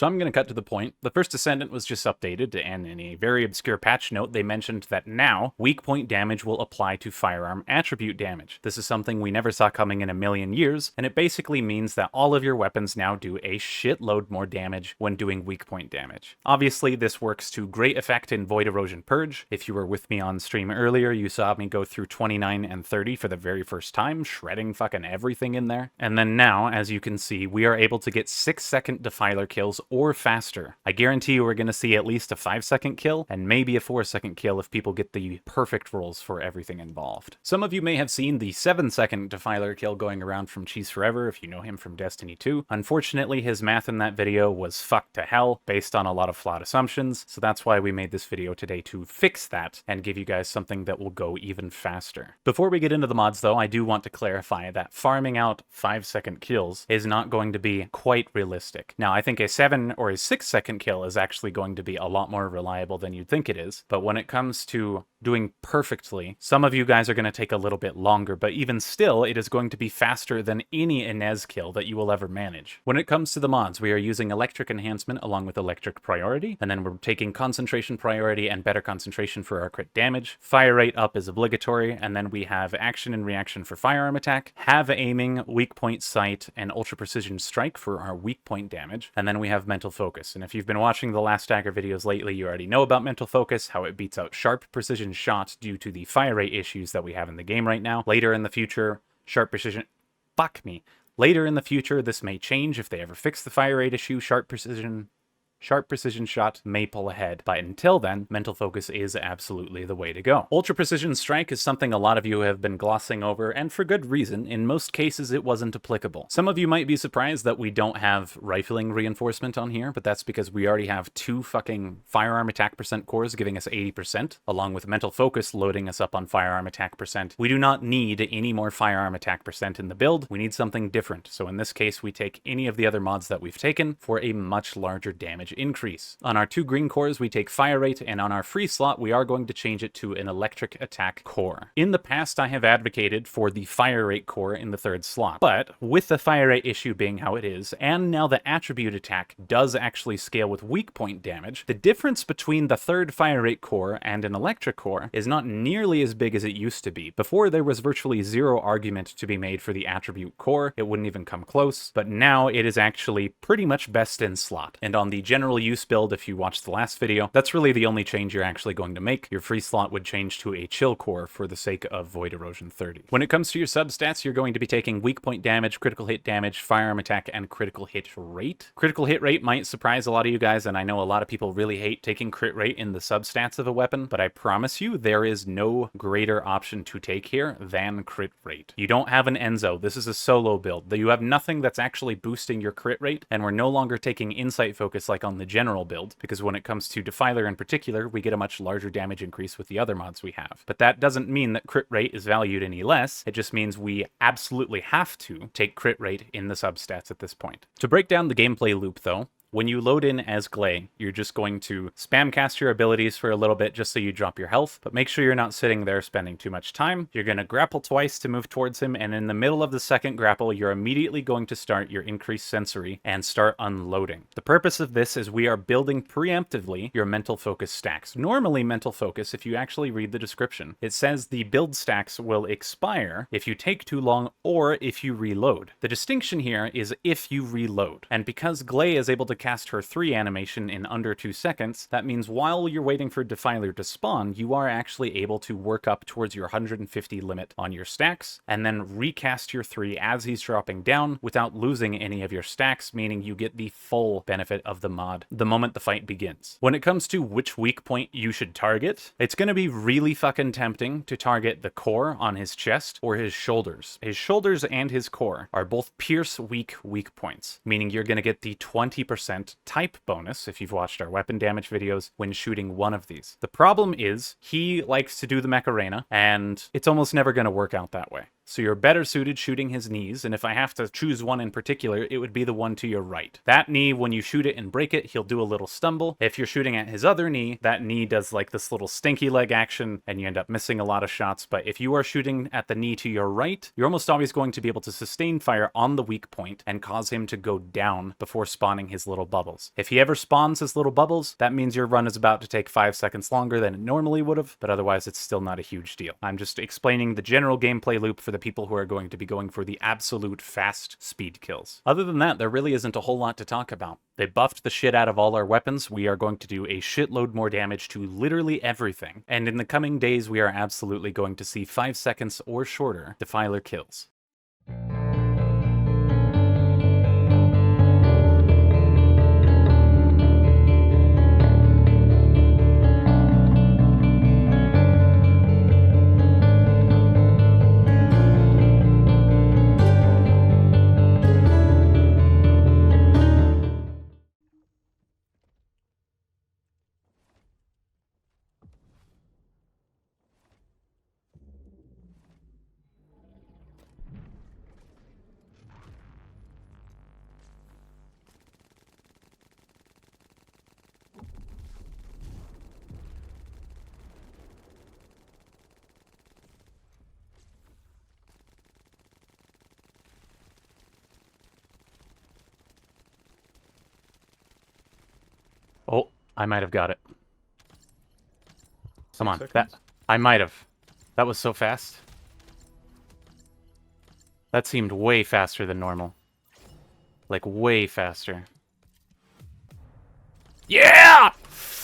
So I'm going to cut to the point. The first Descendant was just updated, and in a very obscure patch note, they mentioned that now weak point damage will apply to firearm attribute damage. This is something we never saw coming in a million years, and it basically means that all of your weapons now do a shitload more damage when doing weak point damage. Obviously, this works to great effect in Void Erosion Purge. If you were with me on stream earlier, you saw me go through 29 and 30 for the very first time, shredding fucking everything in there. And then now, as you can see, we are able to get 6-second Defiler kills or faster. I guarantee you we're going to see at least a 5-second kill, and maybe a 4-second kill if people get the perfect rolls for everything involved. Some of you may have seen the 7-second Defiler kill going around from Cheese Forever if you know him from Destiny 2. Unfortunately, his math in that video was fucked to hell based on a lot of flawed assumptions, so that's why we made this video today to fix that and give you guys something that will go even faster. Before we get into the mods though, I do want to clarify that farming out 5-second kills is not going to be quite realistic. Now, I think a 7 or a 6-second kill is actually going to be a lot more reliable than you'd think it is, but when it comes to doing perfectly, some of you guys are going to take a little bit longer, but even still, it is going to be faster than any Inez kill that you will ever manage. When it comes to the mods, we are using Electric Enhancement along with Electric Priority, and then we're taking Concentration Priority and Better Concentration for our crit damage. Fire Rate Up is obligatory, and then we have Action and Reaction for firearm attack, Have Aiming, Weak Point Sight, and Ultra Precision Strike for our weak point damage, and then we have Mental Focus. And if you've been watching the Last Dagger videos lately, you already know about Mental Focus, how it beats out Sharp Precision Shot due to the fire rate issues that we have in the game right now. Later in the future, Sharp Precision... Fuck me. Later in the future, this may change if they ever fix the fire rate issue. Sharp Precision Shot may pull ahead, but until then, Mental Focus is absolutely the way to go. Ultra Precision Strike is something a lot of you have been glossing over, and for good reason. In most cases, it wasn't applicable. Some of you might be surprised that we don't have rifling reinforcement on here, but that's because we already have 2 fucking firearm attack percent cores giving us 80%, along with Mental Focus loading us up on firearm attack percent. We do not need any more firearm attack percent in the build. We need something different. So in this case, we take any of the other mods that we've taken for a much larger damage increase. On our 2 green cores, we take fire rate, and on our free slot, we are going to change it to an electric attack core. In the past, I have advocated for the fire rate core in the 3rd slot, but with the fire rate issue being how it is, and now the attribute attack does actually scale with weak point damage, the difference between the 3rd fire rate core and an electric core is not nearly as big as it used to be. Before, there was virtually zero argument to be made for the attribute core. It wouldn't even come close, but now it is actually pretty much best in slot. And on the general use build, if you watched the last video, that's really the only change you're actually going to make. Your free slot would change to a chill core for the sake of Void Erosion 30. When it comes to your substats, you're going to be taking weak point damage, critical hit damage, firearm attack, and critical hit rate. Critical hit rate might surprise a lot of you guys, and I know a lot of people really hate taking crit rate in the substats of a weapon, but I promise you there is no greater option to take here than crit rate. You don't have an Enzo. This is a solo build. You have nothing that's actually boosting your crit rate, and we're no longer taking insight focus like on the general build, because when it comes to Defiler in particular, we get a much larger damage increase with the other mods we have. But that doesn't mean that crit rate is valued any less. It just means we absolutely have to take crit rate in the substats at this point. To break down the gameplay loop though, when you load in as Glay, you're just going to spam cast your abilities for a little bit just so you drop your health, but make sure you're not sitting there spending too much time. You're going to grapple twice to move towards him, and in the middle of the second grapple, you're immediately going to start your increased sensory and start unloading. The purpose of this is we are building preemptively your mental focus stacks. Normally, mental focus, if you actually read the description, it says the build stacks will expire if you take too long or if you reload. The distinction here is if you reload, and because Glay is able to cast her 3 animation in under 2 seconds, that means while you're waiting for Defiler to spawn, you are actually able to work up towards your 150 limit on your stacks, and then recast your 3 as he's dropping down without losing any of your stacks, meaning you get the full benefit of the mod the moment the fight begins. When it comes to which weak point you should target, it's going to be really fucking tempting to target the core on his chest or his shoulders. His shoulders and his core are both pierce weak points, meaning you're going to get the 20% type bonus if you've watched our weapon damage videos when shooting one of these. The problem is he likes to do the Macarena, and it's almost never going to work out that way. So you're better suited shooting his knees, and if I have to choose one in particular, it would be the one to your right. That knee, when you shoot it and break it, he'll do a little stumble. If you're shooting at his other knee, that knee does like this little stinky leg action, and you end up missing a lot of shots. But if you are shooting at the knee to your right, you're almost always going to be able to sustain fire on the weak point and cause him to go down before spawning his little bubbles. If he ever spawns his little bubbles, that means your run is about to take 5 seconds longer than it normally would have, but otherwise it's still not a huge deal. I'm just explaining the general gameplay loop for the people who are going to be going for the absolute fast speed kills. Other than that, there really isn't a whole lot to talk about. They buffed the shit out of all our weapons. We are going to do a shitload more damage to literally everything. And in the coming days, we are absolutely going to see 5 seconds or shorter Defiler kills. Oh, I might have got it. Come on, I might have. That was so fast. That seemed way faster than normal. Like, way faster. Yeah!